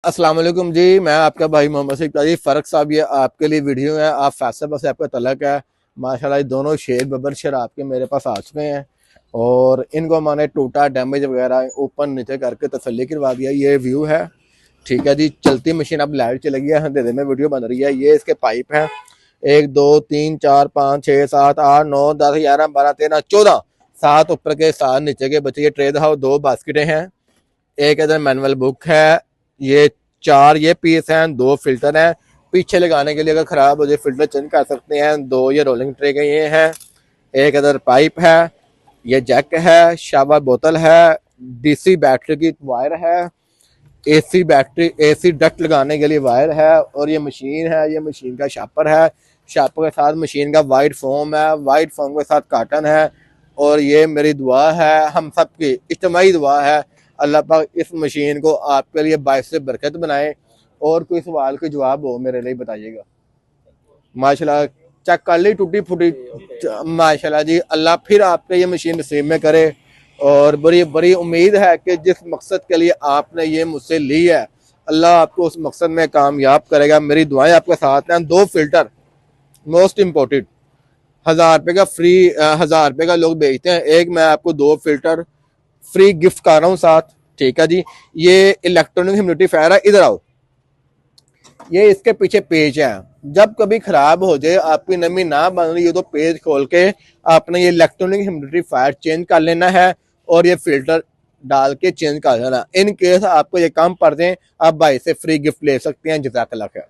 अस्सलाम वालेकुम जी। मैं आपका भाई मोहम्मद सिद्दीकी फ़र्क साहब, ये आपके लिए वीडियो है। आप फैसल से आपका तलक है माशाल्लाह। ये दोनों शेर बबर शेर आपके मेरे पास आ चुके हैं और इनको मैंने टूटा डैमेज वगैरह ऊपर नीचे करके तसल्ली करवा दिया। ये व्यू है, ठीक है जी। चलती मशीन अब लाइट चल गई है, अंधेरे में वीडियो बन रही है। ये इसके पाइप हैं, 1 2 3 4 5 6 7 8 9 10 11 12 13 14 7 ऊपर के 7 नीचे के बचे। ये ट्रे दिखाओ, 2 बास्केटें हैं, एक इधर मैनुअल बुक है। ये 4 ये पीस हैं, 2 फिल्टर हैं पीछे लगाने के लिए, अगर खराब हो जाए फिल्टर चेंज कर सकते हैं। 2 ये रोलिंग ट्रे के ये हैं, एक इधर पाइप है, ये जैक है, शावर बोतल है, डीसी बैटरी की वायर है, एसी बैटरी एसी डक्ट लगाने के लिए वायर है, और ये मशीन है। ये मशीन का शापर है, शापर के साथ मशीन का वाइट फोम है, वाइट फोम के साथ काटन है। और ये मेरी दुआ है, हम सब की इज्तिमाई दुआ है, अल्लाह पाक इस मशीन को आपके लिए बाइस से बरकत बनाए। और कोई सवाल के जवाब हो मेरे लिए बताइएगा। माशाल्लाह चेक कर ली टूटी फूटी, माशाल्लाह जी। अल्लाह फिर आपके ये मशीन नसीब में करे। और बड़ी बड़ी उम्मीद है कि जिस मकसद के लिए आपने ये मुझसे ली है, अल्लाह आपको उस मकसद में कामयाब करेगा। मेरी दुआएं आपके साथ हैं। 2 फिल्टर मोस्ट इम्पोर्टेंट, 1000 रुपये का फ्री, 1000 रुपये का लोग बेचते हैं। एक मैं आपको 2 फिल्टर फ्री गिफ्ट कर रहा हूँ साथ, ठीक है जी। ये इलेक्ट्रॉनिक ह्यूमिडिफायर है, इधर आओ। ये इसके पीछे पेज है, जब कभी खराब हो जाए, आपकी नमी ना बन रही हो, तो पेज खोल के आपने ये इलेक्ट्रॉनिक ह्यूमिडिफायर चेंज कर लेना है और ये फिल्टर डाल के चेंज कर देना। इन केस आपको ये काम पड़ जाए, आप भाई से फ्री गिफ्ट ले सकते हैं। जज़ाकल्लाह खैर।